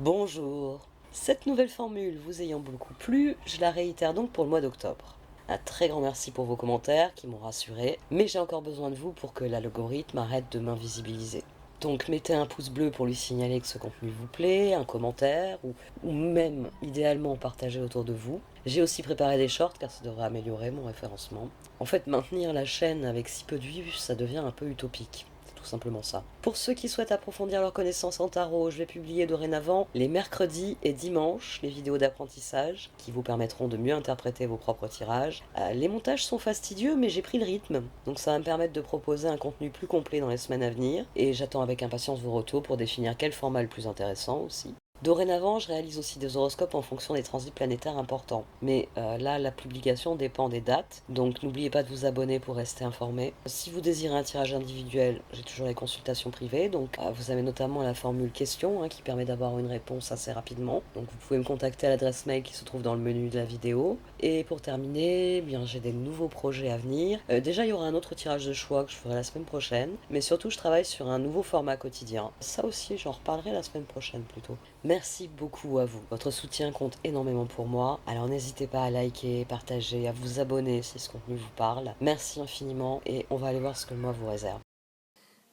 Bonjour. Cette nouvelle formule vous ayant beaucoup plu, je la réitère donc pour le mois d'octobre. Un très grand merci pour vos commentaires qui m'ont rassuré, mais j'ai encore besoin de vous pour que l'algorithme arrête de m'invisibiliser. Donc mettez un pouce bleu pour lui signaler que ce contenu vous plaît, un commentaire, ou même idéalement partager autour de vous. J'ai aussi préparé des shorts car ça devrait améliorer mon référencement. En fait, maintenir la chaîne avec si peu de vues, ça devient un peu utopique. C'est tout simplement ça. Pour ceux qui souhaitent approfondir leurs connaissances en tarot, je vais publier dorénavant les mercredis et dimanches les vidéos d'apprentissage qui vous permettront de mieux interpréter vos propres tirages. Les montages sont fastidieux, mais j'ai pris le rythme, donc ça va me permettre de proposer un contenu plus complet dans les semaines à venir, et j'attends avec impatience vos retours pour définir quel format est le plus intéressant aussi. Dorénavant, je réalise aussi des horoscopes en fonction des transits planétaires importants. Mais là, la publication dépend des dates, donc n'oubliez pas de vous abonner pour rester informé. Si vous désirez un tirage individuel, j'ai toujours les consultations privées, donc vous avez notamment la formule question qui permet d'avoir une réponse assez rapidement. Donc vous pouvez me contacter à l'adresse mail qui se trouve dans le menu de la vidéo. Et pour terminer, bien j'ai des nouveaux projets à venir. Déjà, il y aura un autre tirage de choix que je ferai la semaine prochaine, mais surtout je travaille sur un nouveau format quotidien. Ça aussi, j'en reparlerai la semaine prochaine plutôt. Merci beaucoup à vous. Votre soutien compte énormément pour moi. Alors n'hésitez pas à liker, partager, à vous abonner si ce contenu vous parle. Merci infiniment et on va aller voir ce que le mois vous réserve.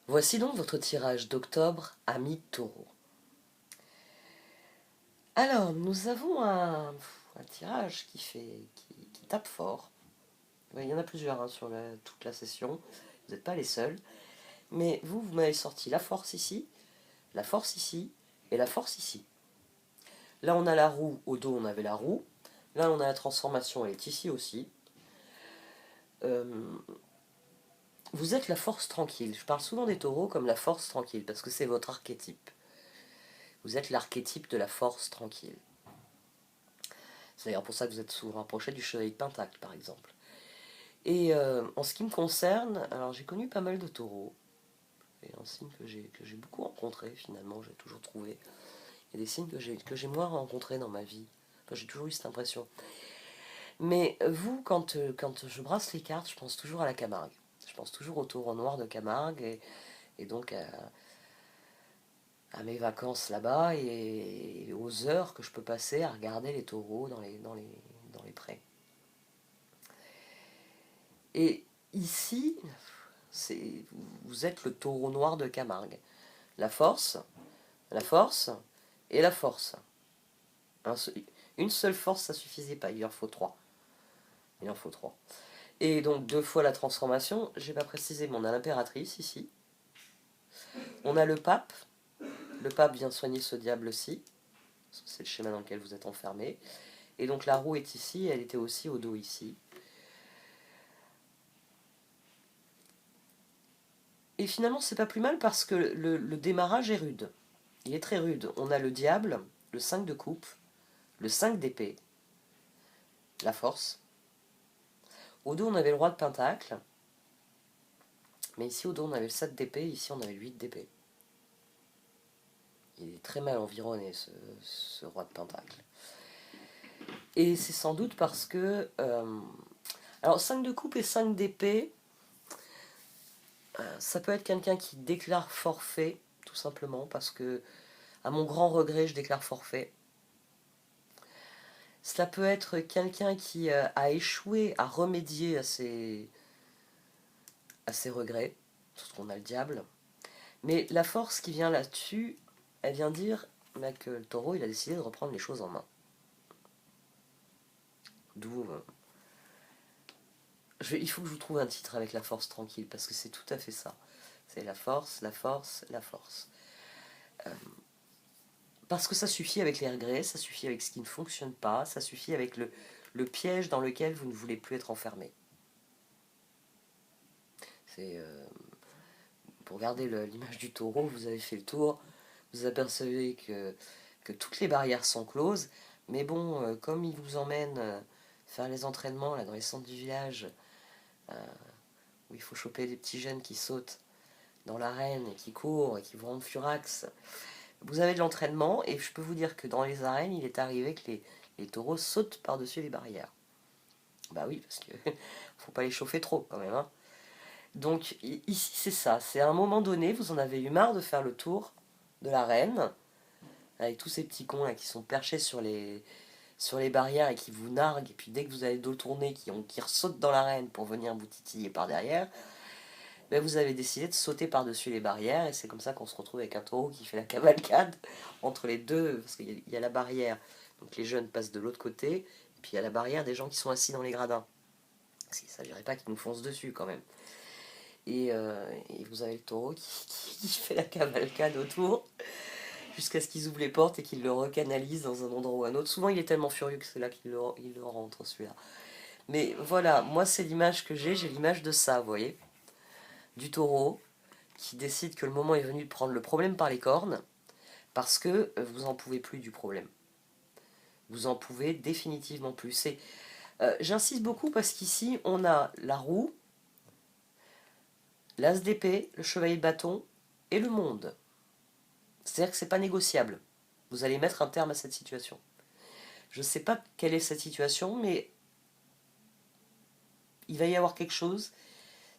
Voici donc votre tirage d'octobre, ami Taureau. Alors, nous avons un tirage qui tape fort. Il y en a plusieurs sur toute la session. Vous n'êtes pas les seuls. Mais vous m'avez sorti la force ici et la force ici. Là, on a la roue, au dos, on avait la roue. Là, on a la transformation, elle est ici aussi. Vous êtes la force tranquille. Je parle souvent des taureaux comme la force tranquille, parce que c'est votre archétype. Vous êtes l'archétype de la force tranquille. C'est d'ailleurs pour ça que vous êtes souvent rapproché du chevalier de Pentacle, par exemple. Et en ce qui me concerne, alors j'ai connu pas mal de taureaux. C'est un signe que j'ai beaucoup rencontré, finalement, j'ai toujours trouvé. Il y a des signes que j'ai moins rencontrés dans ma vie. Enfin, j'ai toujours eu cette impression. Mais vous, quand je brasse les cartes, je pense toujours à la Camargue. Je pense toujours au taureau noir de Camargue et donc à mes vacances là-bas et aux heures que je peux passer à regarder les taureaux dans les prés. Et ici, vous êtes le taureau noir de Camargue. La force et la force. Une seule force, ça suffisait pas, il en faut trois. Il en faut trois. Et donc deux fois la transformation, j'ai pas précisé, mais on a l'impératrice ici. On a le pape. Le pape vient soigner ce diable-ci. C'est le schéma dans lequel vous êtes enfermé. Et donc la roue est ici, elle était aussi au dos ici. Et finalement, c'est pas plus mal parce que le démarrage est rude. Il est très rude. On a le diable, le 5 de coupe, le 5 d'épée, la force. Au dos, on avait le roi de pentacle. Mais ici, au dos, on avait le 7 d'épée. Ici, on avait le 8 d'épée. Il est très mal environné, ce roi de pentacle. Et c'est sans doute parce que... alors, 5 de coupe et 5 d'épée, ça peut être quelqu'un qui déclare forfait, tout simplement, parce que, à mon grand regret, je déclare forfait. Cela peut être quelqu'un qui a échoué à remédier à ses regrets, parce qu'on a le diable. Mais la force qui vient là-dessus, elle vient dire que le taureau, il a décidé de reprendre les choses en main. D'où... il faut que je vous trouve un titre avec la force tranquille, parce que c'est tout à fait ça. C'est la force, la force, la force. Parce que ça suffit avec les regrets, ça suffit avec ce qui ne fonctionne pas, ça suffit avec le piège dans lequel vous ne voulez plus être enfermé. C'est... pour garder l'image du taureau, vous avez fait le tour, vous apercevez que toutes les barrières sont closes, mais bon, comme il vous emmène faire les entraînements là, dans les centres du village, où il faut choper des petits jeunes qui sautent dans l'arène et qui courent et qui vous rendent furax, vous avez de l'entraînement, et je peux vous dire que dans les arènes, il est arrivé que les taureaux sautent par-dessus les barrières. Bah oui, parce que faut pas les chauffer trop quand même, hein. Donc ici c'est ça, c'est à un moment donné, vous en avez eu marre de faire le tour de l'arène, avec tous ces petits cons là qui sont perchés sur les barrières et qui vous narguent, et puis dès que vous avez le dos tourné, qui ressautent dans l'arène pour venir vous titiller par derrière, ben vous avez décidé de sauter par-dessus les barrières, et c'est comme ça qu'on se retrouve avec un taureau qui fait la cavalcade entre les deux, parce qu'il y a la barrière, donc les jeunes passent de l'autre côté, et puis il y a la barrière des gens qui sont assis dans les gradins. Parce qu'il ne s'agirait pas qu'ils nous foncent dessus quand même. Et vous avez le taureau qui fait la cavalcade autour, jusqu'à ce qu'ils ouvrent les portes et qu'ils le recanalisent dans un endroit ou un autre. Souvent il est tellement furieux que c'est là qu'il le rentre celui-là. Mais voilà, moi c'est l'image que j'ai l'image de ça, vous voyez, du taureau qui décide que le moment est venu de prendre le problème par les cornes, parce que vous en pouvez plus du problème. Vous en pouvez définitivement plus. J'insiste beaucoup parce qu'ici on a la roue, l'as d'épée, le chevalier de bâton et le monde. C'est-à-dire que c'est pas négociable. Vous allez mettre un terme à cette situation. Je ne sais pas quelle est cette situation, mais il va y avoir quelque chose.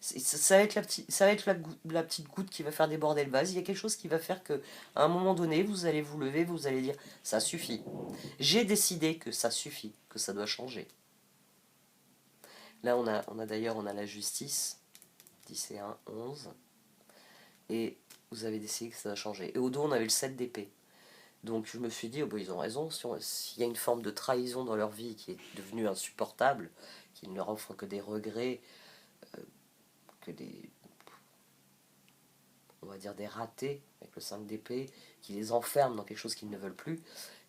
Ça va être la petite goutte qui va faire déborder le vase. Il y a quelque chose qui va faire que, à un moment donné, vous allez vous lever, vous allez dire ça suffit. J'ai décidé que ça suffit, que ça doit changer. Là, on a d'ailleurs la justice, 10 et 1, 11. Et vous avez décidé que ça doit changer. Et au dos, on avait le 7 d'épée. Donc je me suis dit, oh ben, ils ont raison, s'il y a une forme de trahison dans leur vie qui est devenue insupportable, qui ne leur offre que des regrets, que des, on va dire des ratés, avec le 5 d'épée, qui les enferment dans quelque chose qu'ils ne veulent plus,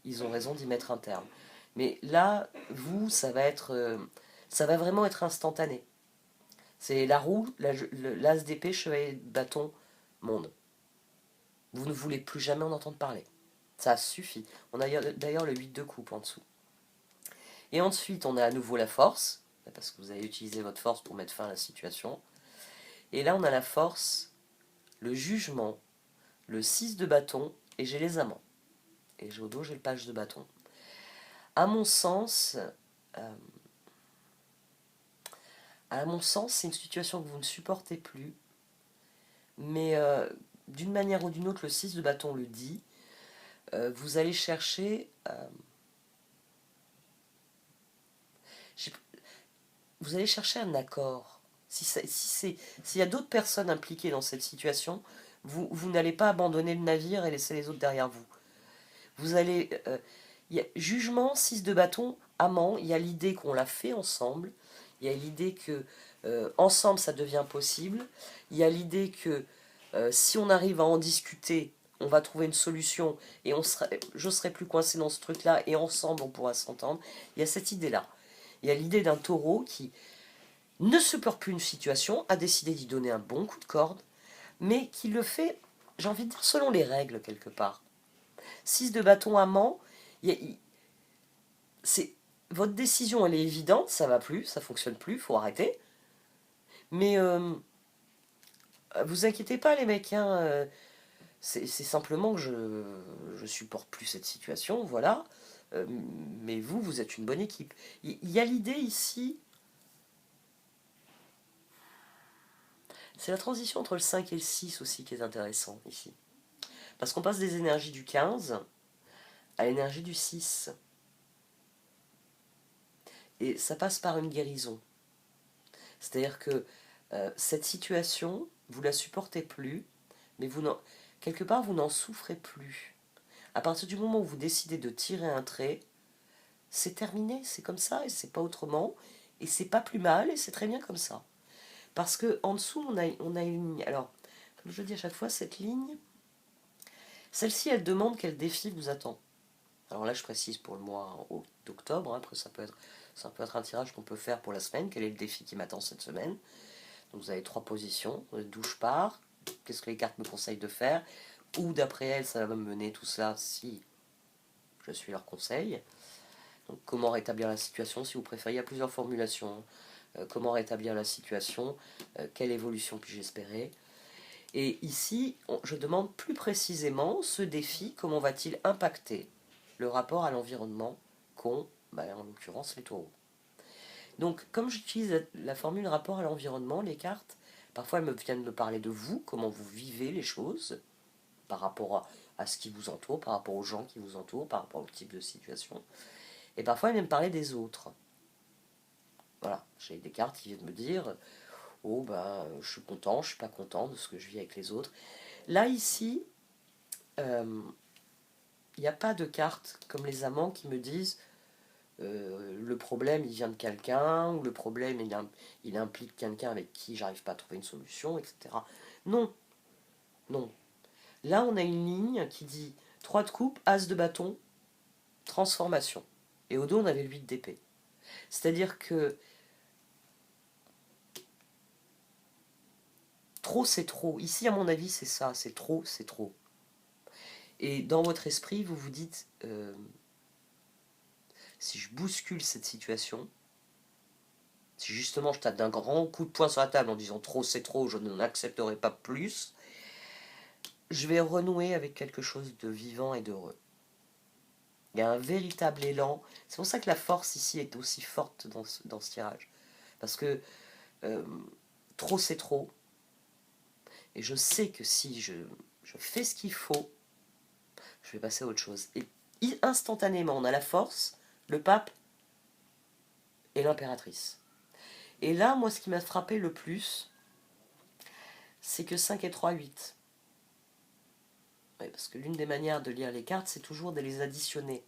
ils ont raison d'y mettre un terme. Mais là, vous, ça va vraiment être instantané. C'est la roue, l'as d'épée, chevalier de bâton, monde. Vous ne voulez plus jamais en entendre parler. Ça suffit. On a d'ailleurs le 8 de coupe en dessous. Et ensuite, on a à nouveau la force, parce que vous avez utilisé votre force pour mettre fin à la situation. Et là, on a la force, le jugement, le 6 de bâton, et j'ai les amants. Et au dos, j'ai le page de bâton. À mon sens, c'est une situation que vous ne supportez plus, mais d'une manière ou d'une autre, le 6 de bâton le dit, vous allez chercher... vous allez chercher un accord. S'il y a d'autres personnes impliquées dans cette situation, vous n'allez pas abandonner le navire et laisser les autres derrière vous. Vous allez... y a jugement, 6 de bâton, amant, il y a l'idée qu'on l'a fait ensemble, il y a l'idée que ensemble ça devient possible, il y a l'idée que si on arrive à en discuter, on va trouver une solution et je serai plus coincé dans ce truc-là et ensemble on pourra s'entendre. Il y a cette idée-là. Il y a l'idée d'un taureau qui ne supporte plus une situation, a décidé d'y donner un bon coup de corde, mais qui le fait, j'ai envie de dire, selon les règles quelque part. 6 de bâton amant, votre décision elle est évidente, ça va plus, ça fonctionne plus, faut arrêter. Mais vous inquiétez pas les mecs, hein, c'est simplement que je supporte plus cette situation, voilà. Mais vous êtes une bonne équipe. Il y a l'idée ici, c'est la transition entre le 5 et le 6 aussi qui est intéressant ici. Parce qu'on passe des énergies du 15 à l'énergie du 6. Et ça passe par une guérison. C'est-à-dire que cette situation, vous la supportez plus, mais quelque part, vous n'en souffrez plus. À partir du moment où vous décidez de tirer un trait, c'est terminé, c'est comme ça, et c'est pas autrement, et c'est pas plus mal, et c'est très bien comme ça. Parce que en dessous, on a une ligne. Alors, comme je dis à chaque fois, cette ligne, celle-ci, elle demande quel défi vous attend. Alors là, je précise pour le mois d'octobre, hein, après ça peut être un tirage qu'on peut faire pour la semaine, quel est le défi qui m'attend cette semaine. Donc vous avez 3 positions, d'où je pars, qu'est-ce que les cartes me conseillent de faire, où d'après elles ça va me mener tout ça si je suis leur conseil. Donc comment rétablir la situation, si vous préférez, il y a plusieurs formulations. Comment rétablir la situation, quelle évolution puis-je espérer. Et ici, je demande plus précisément ce défi, comment va-t-il impacter le rapport à l'environnement qu'ont, en l'occurrence, les taureaux. Donc, comme j'utilise la formule rapport à l'environnement, les cartes, parfois elles viennent me parler de vous, comment vous vivez les choses, par rapport à ce qui vous entoure, par rapport aux gens qui vous entourent, par rapport au type de situation. Et parfois, il vient me parler des autres. Voilà, j'ai des cartes qui viennent me dire, oh bah, je suis content, je suis pas content de ce que je vis avec les autres. Là, ici, il n'y a pas de cartes comme les amants qui me disent, le problème il vient de quelqu'un, ou le problème il implique quelqu'un avec qui j'arrive pas à trouver une solution, etc. Non, non. Là, on a une ligne qui dit 3 de coupe, as de bâton, transformation. Et au dos, on avait le 8 d'épée. C'est-à-dire que trop, c'est trop. Ici, à mon avis, c'est ça. C'est trop, c'est trop. Et dans votre esprit, vous vous dites, si je bouscule cette situation, si justement je tape d'un grand coup de poing sur la table en disant trop, c'est trop, je n'accepterai pas plus, je vais renouer avec quelque chose de vivant et d'heureux. Il y a un véritable élan. C'est pour ça que la force ici est aussi forte dans ce tirage. Parce que trop, c'est trop. Et je sais que si je fais ce qu'il faut, je vais passer à autre chose. Et instantanément, on a la force, le pape et l'impératrice. Et là, moi, ce qui m'a frappé le plus, c'est que 5 et 3, 8. Oui, parce que l'une des manières de lire les cartes, c'est toujours de les additionner.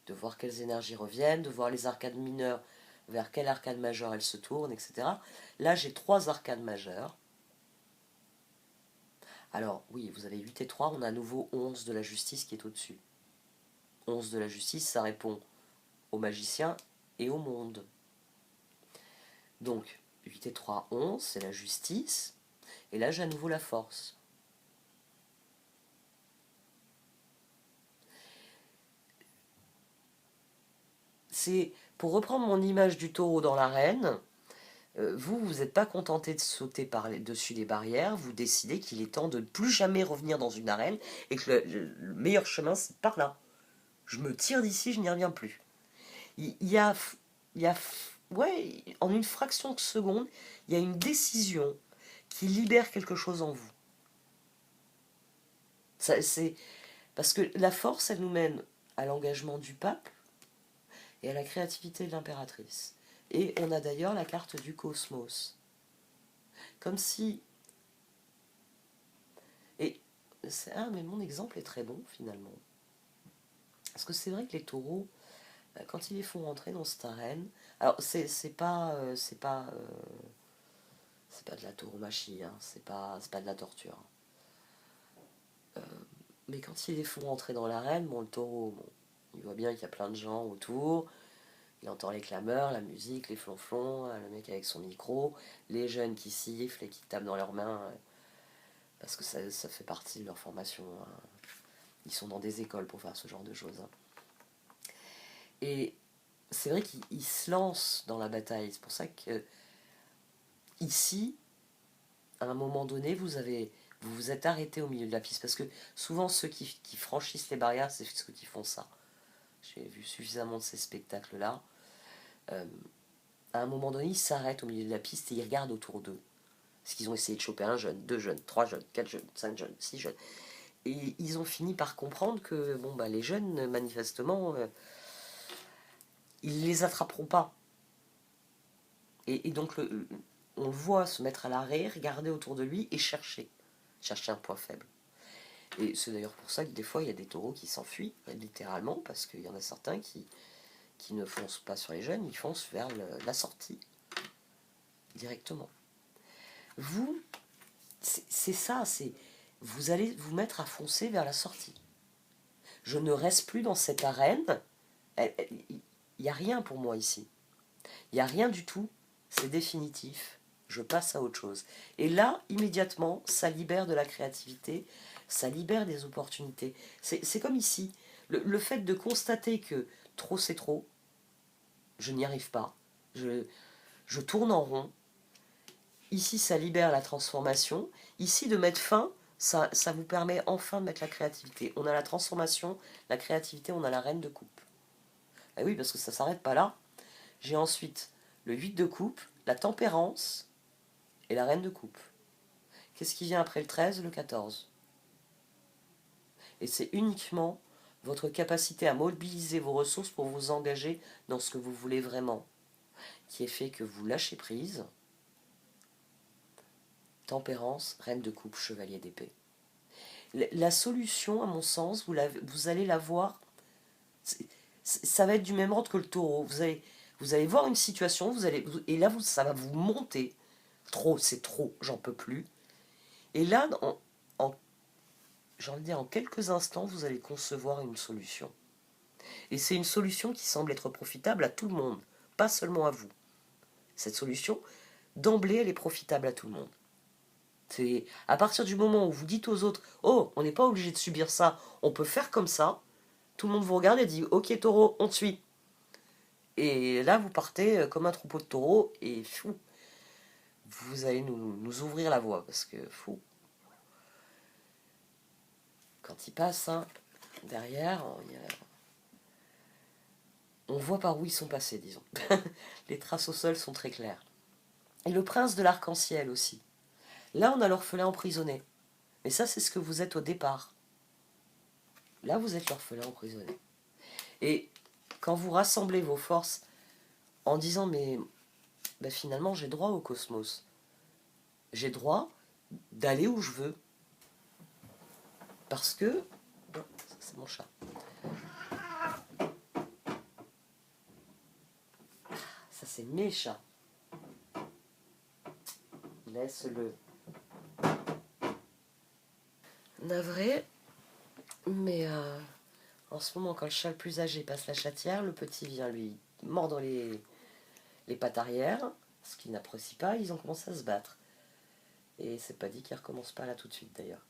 De voir quelles énergies reviennent, de voir les arcades mineures, vers quel arcade majeur elles se tournent, etc. Là, j'ai 3 arcades majeures. Alors, oui, vous avez 8 et 3, on a à nouveau 11 de la justice qui est au-dessus. 11 de la justice, ça répond au magicien et au monde. Donc, 8 et 3, 11, c'est la justice. Et là, j'ai à nouveau la force. C'est, pour reprendre mon image du taureau dans l'arène, vous n'êtes pas contenté de sauter dessus les barrières, vous décidez qu'il est temps de ne plus jamais revenir dans une arène et que le meilleur chemin, c'est par là. Je me tire d'ici, je n'y reviens plus. Il y a, ouais, en une fraction de seconde, il y a une décision qui libère quelque chose en vous. C'est parce que la force, elle nous mène à l'engagement du pape et à la créativité de l'impératrice. Et on a d'ailleurs la carte du cosmos. Comme si... Et mais mon exemple est très bon finalement. Parce que c'est vrai que les taureaux, quand ils les font rentrer dans cette arène, alors c'est pas de la tauromachie, hein, c'est pas de la torture. Mais quand ils les font rentrer dans l'arène, bon, le taureau, bon, il voit bien qu'il y a plein de gens autour, il entend les clameurs, la musique, les flonflons, le mec avec son micro, les jeunes qui sifflent et qui tapent dans leurs mains, parce que ça fait partie de leur formation. Hein. Ils sont dans des écoles pour faire ce genre de choses. Hein. Et c'est vrai qu'ils se lancent dans la bataille. C'est pour ça que ici, à un moment donné, vous vous êtes arrêté au milieu de la piste. Parce que souvent, ceux qui franchissent les barrières, c'est ceux qui font ça. J'ai vu suffisamment de ces spectacles-là. À un moment donné, ils s'arrêtent au milieu de la piste et ils regardent autour d'eux. Parce qu'ils ont essayé de choper un jeune, 2 jeunes, 3 jeunes, 4 jeunes, 5 jeunes, 6 jeunes. Et ils ont fini par comprendre que bon, bah, les jeunes, manifestement, ils ne les attraperont pas. Et donc, on le voit se mettre à l'arrêt, regarder autour de lui et chercher un point faible. Et c'est d'ailleurs pour ça que des fois, il y a des taureaux qui s'enfuient, littéralement, parce qu'il y en a certains qui ne foncent pas sur les jeunes, ils foncent vers la sortie, directement. Vous, c'est ça, vous allez vous mettre à foncer vers la sortie. Je ne reste plus dans cette arène, il n'y a rien pour moi ici. Il n'y a rien du tout, c'est définitif, je passe à autre chose. Et là, immédiatement, ça libère de la créativité, ça libère des opportunités. C'est comme ici, le fait de constater que trop c'est trop, je n'y arrive pas, je tourne en rond. Ici, ça libère la transformation. Ici, de mettre fin, ça vous permet enfin de mettre la créativité. On a la transformation, la créativité, on a la reine de coupe. Et oui, parce que ça ne s'arrête pas là. J'ai ensuite le 8 de coupe, la tempérance et la reine de coupe. Qu'est-ce qui vient après le 13, le 14? Et c'est uniquement votre capacité à mobiliser vos ressources pour vous engager dans ce que vous voulez vraiment, qui est fait que vous lâchez prise. Tempérance, reine de coupe, chevalier d'épée. La solution, à mon sens, vous allez la voir, ça va être du même ordre que le taureau. Vous allez voir une situation, et là, ça va vous monter. Trop, c'est trop, j'en peux plus. Et là, j'ai envie de dire, en quelques instants, vous allez concevoir une solution. Et c'est une solution qui semble être profitable à tout le monde, pas seulement à vous. Cette solution, d'emblée, elle est profitable à tout le monde. C'est à partir du moment où vous dites aux autres, oh, on n'est pas obligé de subir ça, on peut faire comme ça, tout le monde vous regarde et dit, ok taureau, on te suit. Et là, vous partez comme un troupeau de taureaux et fou, vous allez nous ouvrir la voie parce que fou. Quand ils passent, hein, derrière, on voit par où ils sont passés, disons. Les traces au sol sont très claires. Et le prince de l'arc-en-ciel aussi. Là, on a l'orphelin emprisonné. Mais ça, c'est ce que vous êtes au départ. Là, vous êtes l'orphelin emprisonné. Et quand vous rassemblez vos forces en disant, mais ben, finalement, j'ai droit au cosmos. J'ai droit d'aller où je veux. Parce que... Oh, ça, c'est mon chat. Ça, c'est mes chats. Laisse-le. Navré, mais en ce moment, quand le chat le plus âgé passe la chatière, le petit vient lui mordre les pattes arrière, ce qu'il n'apprécie pas, ils ont commencé à se battre. Et c'est pas dit qu'ils recommencent pas là tout de suite d'ailleurs.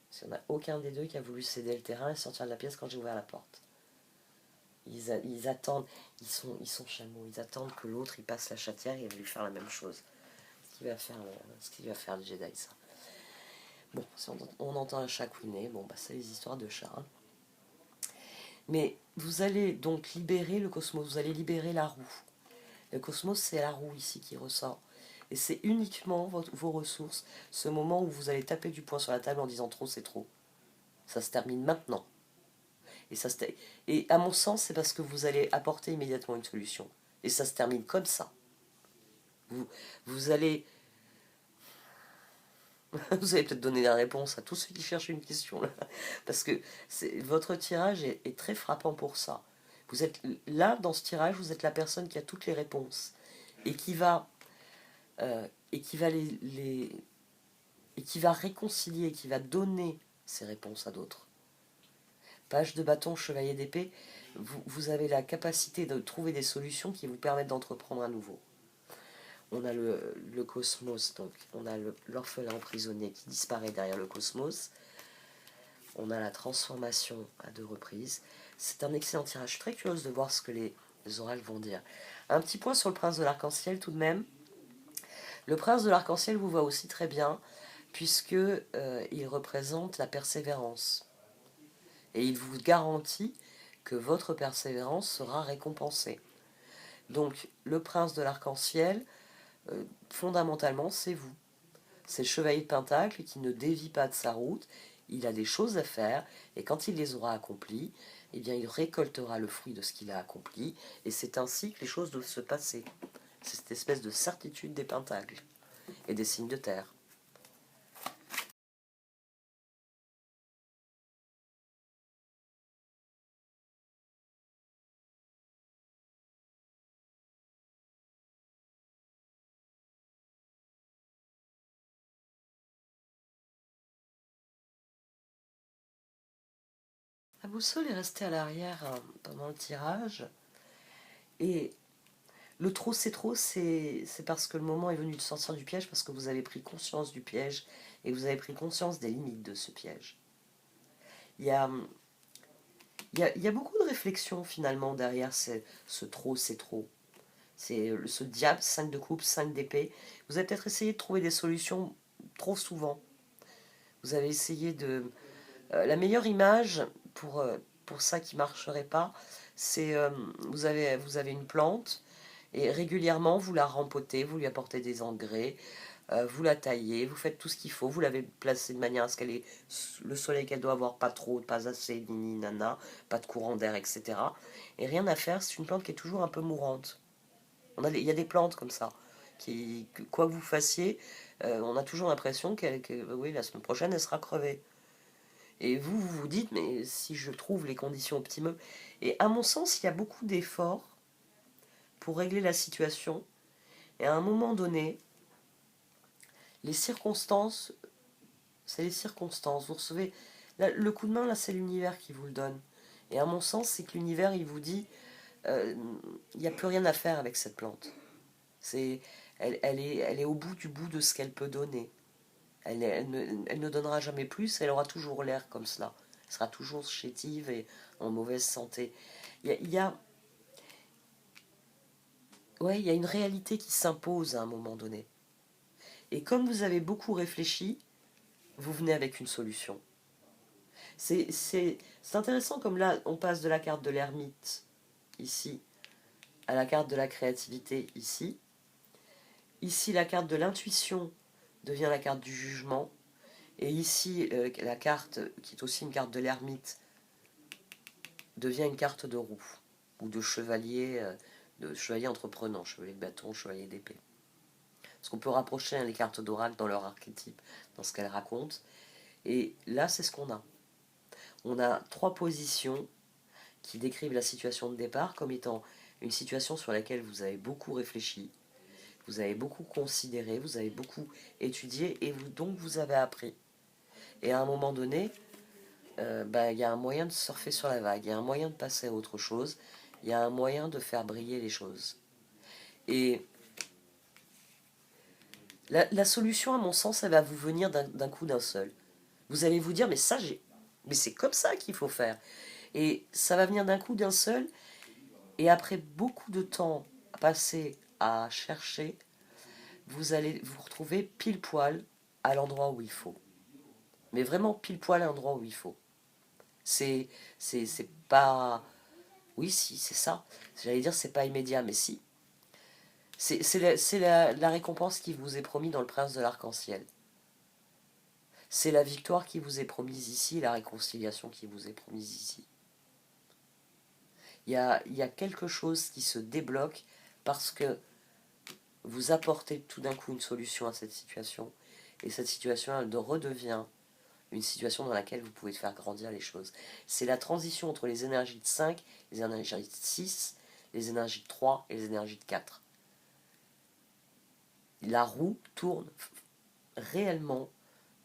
Parce qu'il n'y en a aucun des deux qui a voulu céder le terrain et sortir de la pièce quand j'ai ouvert la porte. Ils attendent, ils sont chameaux, ils attendent que l'autre il passe la chatière et il va lui faire la même chose. Ce qu'il va faire le Jedi, ça. Bon, si on entend un chat couiner, bon, bah, c'est les histoires de chats. Hein. Mais vous allez donc libérer le cosmos, vous allez libérer la roue. Le cosmos, c'est la roue ici qui ressort. Et c'est uniquement vos ressources, ce moment où vous allez taper du poing sur la table en disant trop, c'est trop. Ça se termine maintenant. Et à mon sens, c'est parce que vous allez apporter immédiatement une solution. Et ça se termine comme ça. Vous allez... Vous allez peut-être donner la réponse à tous ceux qui cherchent une question là. Parce que votre tirage est très frappant pour ça. Vous êtes là, dans ce tirage, vous êtes la personne qui a toutes les réponses. Et qui va... et qui va et qui va réconcilier, qui va donner ces réponses à d'autres. Page de bâton, chevalier d'épée, vous avez la capacité de trouver des solutions qui vous permettent d'entreprendre à nouveau. On a le cosmos, donc on a l'orphelin emprisonné qui disparaît derrière le cosmos. On a la transformation à 2 reprises. C'est un excellent tirage. Je suis très curieuse de voir ce que les oracles vont dire. Un petit point sur le prince de l'arc-en-ciel tout de même. Le prince de l'arc-en-ciel vous va aussi très bien, puisque il représente la persévérance. Et il vous garantit que votre persévérance sera récompensée. Donc, le prince de l'arc-en-ciel, fondamentalement, c'est vous. C'est le chevalier de Pentacle qui ne dévie pas de sa route. Il a des choses à faire, et quand il les aura accomplies, eh bien, il récoltera le fruit de ce qu'il a accompli, et c'est ainsi que les choses doivent se passer. C'est cette espèce de certitude des pentacles et des signes de terre. La boussole est restée à l'arrière pendant le tirage, et le trop c'est trop, c'est parce que le moment est venu de sortir du piège, parce que vous avez pris conscience du piège, et vous avez pris conscience des limites de ce piège. Il y a, il y a beaucoup de réflexion finalement derrière ce trop c'est trop. C'est ce diable, 5 de coupe, 5 d'épée. Vous avez peut-être essayé de trouver des solutions trop souvent. Vous avez essayé de... la meilleure image pour ça qui ne marcherait pas, c'est vous avez une plante et régulièrement vous la rempotez, vous lui apportez des engrais, vous la taillez, vous faites tout ce qu'il faut, vous l'avez placée de manière à ce qu'elle ait le soleil qu'elle doit avoir, pas trop, pas assez, nini, nana, pas de courant d'air, etc. Et rien à faire, c'est une plante qui est toujours un peu mourante. Il y a des plantes comme ça, quoi que vous fassiez, on a toujours l'impression que oui, la semaine prochaine, elle sera crevée. Et vous vous dites, mais si je trouve les conditions optimales. Et à mon sens, il y a beaucoup d'efforts pour régler la situation. Et à un moment donné, les circonstances, c'est les circonstances. Vous recevez le coup de main, là, c'est l'univers qui vous le donne. Et à mon sens, c'est que l'univers, il vous dit, il n'y a plus rien à faire avec cette plante. C'est, elle est au bout de ce qu'elle peut donner. Elle ne donnera jamais plus, elle aura toujours l'air comme cela. Elle sera toujours chétive et en mauvaise santé. Il y a, ouais, il y a une réalité qui s'impose à un moment donné. Et comme vous avez beaucoup réfléchi, vous venez avec une solution. C'est intéressant comme là, on passe de la carte de l'ermite, ici, à la carte de la créativité, ici. Ici, la carte de l'intuition devient la carte du jugement. Et ici, la carte, qui est aussi une carte de l'ermite, devient une carte de roue, ou de chevalier entreprenant, chevalier de bâton, chevalier d'épée. Parce qu'on peut rapprocher les cartes d'oracle dans leur archétype, dans ce qu'elles racontent. Et là, c'est ce qu'on a. On a 3 positions qui décrivent la situation de départ comme étant une situation sur laquelle vous avez beaucoup réfléchi, vous avez beaucoup considéré, vous avez beaucoup étudié et donc vous avez appris. Et à un moment donné, il y a un moyen de surfer sur la vague, il y a un moyen de passer à autre chose, il y a un moyen de faire briller les choses. Et la solution, à mon sens, elle va vous venir d'un coup d'un seul. Vous allez vous dire, mais c'est comme ça qu'il faut faire. Et ça va venir d'un coup d'un seul, et après beaucoup de temps passé à chercher, vous allez vous retrouver pile poil à l'endroit où il faut. Mais vraiment pile poil à l'endroit où il faut. C'est pas... Oui, si, c'est ça. J'allais dire c'est pas immédiat, mais si. C'est la récompense qui vous est promise dans le Prince de l'Arc-en-Ciel. C'est la victoire qui vous est promise ici, la réconciliation qui vous est promise ici. Il y a quelque chose qui se débloque parce que vous apportez tout d'un coup une solution à cette situation. Et cette situation, elle redevient une situation dans laquelle vous pouvez faire grandir les choses. C'est la transition entre les énergies de 5, les énergies de 6, les énergies de 3 et les énergies de 4. La roue tourne réellement,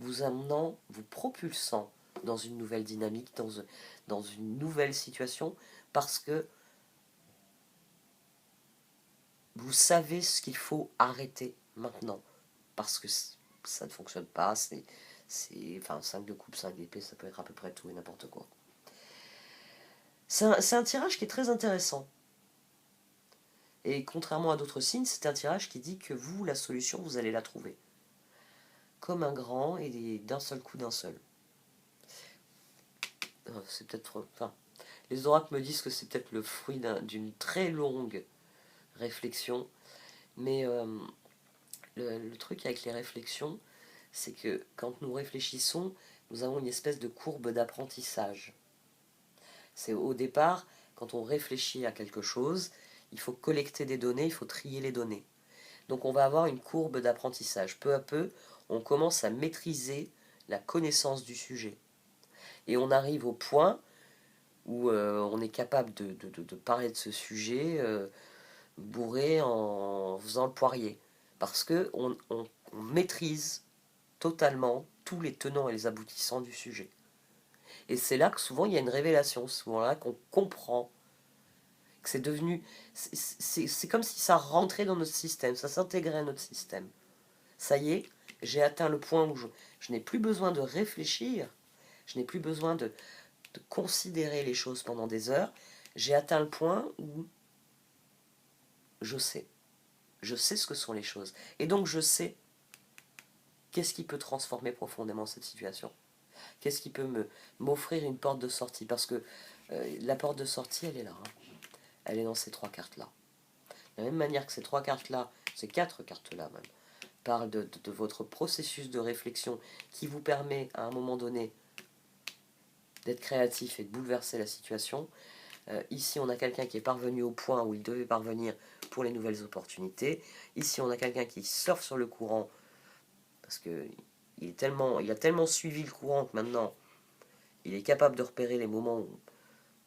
vous amenant, vous propulsant dans une nouvelle dynamique, dans une nouvelle situation, parce que vous savez ce qu'il faut arrêter maintenant. Parce que ça ne fonctionne pas, enfin, 5 de coupe, 5 d'épée, ça peut être à peu près tout et n'importe quoi. C'est un tirage qui est très intéressant. Et contrairement à d'autres signes, c'est un tirage qui dit que vous, la solution, vous allez la trouver. Comme un grand et d'un seul coup d'un seul. C'est peut-être... Enfin, les oracles me disent que c'est peut-être le fruit d'une très longue réflexion. Mais le truc avec les réflexions, c'est que quand nous réfléchissons, nous avons une espèce de courbe d'apprentissage. C'est au départ, quand on réfléchit à quelque chose, il faut collecter des données, il faut trier les données. Donc on va avoir une courbe d'apprentissage. Peu à peu, on commence à maîtriser la connaissance du sujet. Et on arrive au point où on est capable de parler de ce sujet bourré en faisant le poirier. Parce qu'on on maîtrise totalement tous les tenants et les aboutissants du sujet. Et c'est là que souvent il y a une révélation, souvent là qu'on comprend que c'est devenu... C'est comme si ça rentrait dans notre système, ça s'intégrait à notre système. Ça y est, j'ai atteint le point où je n'ai plus besoin de réfléchir, je n'ai plus besoin de considérer les choses pendant des heures. J'ai atteint le point où je sais. Je sais ce que sont les choses. Et donc je sais qu'est-ce qui peut transformer profondément cette situation. Qu'est-ce qui peut m'offrir une porte de sortie. Parce que la porte de sortie, elle est là. Hein. Elle est dans ces 3 cartes-là. De la même manière que ces 3 cartes-là, ces 4 cartes-là même, parle de votre processus de réflexion qui vous permet à un moment donné d'être créatif et de bouleverser la situation. Ici, on a quelqu'un qui est parvenu au point où il devait parvenir pour les nouvelles opportunités. Ici, on a quelqu'un qui surfe sur le courant parce que il a tellement suivi le courant que maintenant, il est capable de repérer les moments où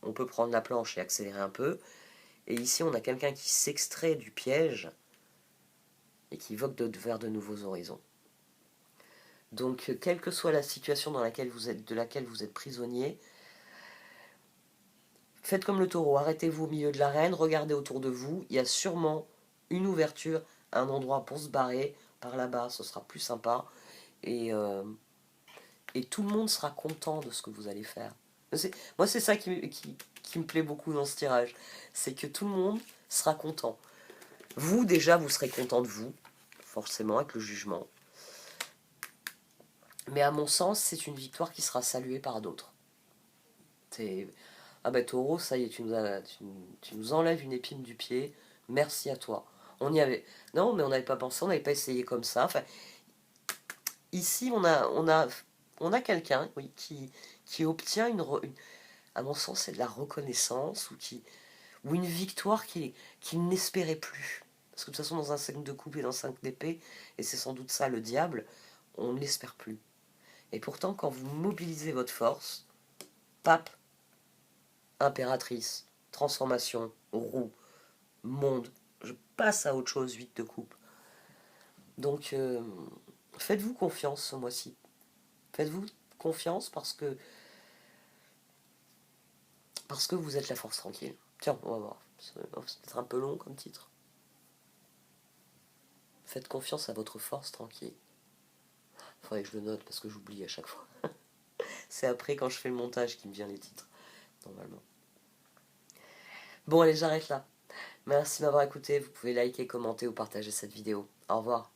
on peut prendre la planche et accélérer un peu. Et ici, on a quelqu'un qui s'extrait du piège et qui vogue vers de nouveaux horizons. Donc, quelle que soit la situation de laquelle vous êtes prisonnier, faites comme le taureau, arrêtez-vous au milieu de l'arène, regardez autour de vous, il y a sûrement une ouverture, un endroit pour se barrer, par là-bas, ce sera plus sympa, et tout le monde sera content de ce que vous allez faire. Moi, c'est ça qui me plaît beaucoup dans ce tirage, c'est que tout le monde sera content. Vous, déjà, vous serez content de vous, forcément, avec le jugement. Mais à mon sens, c'est une victoire qui sera saluée par d'autres. Ah ben taureau, ça y est, tu nous enlèves une épine du pied, merci à toi. On y avait... Non, mais on n'avait pas pensé, on n'avait pas essayé comme ça. Enfin, ici, on a quelqu'un, oui, qui obtient à mon sens, c'est de la reconnaissance, ou une victoire qu'il n'espérait plus. Parce que de toute façon, dans un 5 de coupe et dans un 5 d'épée, et c'est sans doute ça le diable, on ne l'espère plus. Et pourtant, quand vous mobilisez votre force, pape, impératrice, transformation, roue, monde, je passe à autre chose, 8 de coupe. Donc, faites-vous confiance ce mois-ci. Faites-vous confiance parce que vous êtes la force tranquille. Tiens, on va voir. C'est peut-être un peu long comme titre. Faites confiance à votre force tranquille. Faudrait que je le note parce que j'oublie à chaque fois. C'est après quand je fais le montage qui me vient les titres, normalement. Bon allez, j'arrête là. Merci de m'avoir écouté, vous pouvez liker, commenter ou partager cette vidéo. Au revoir.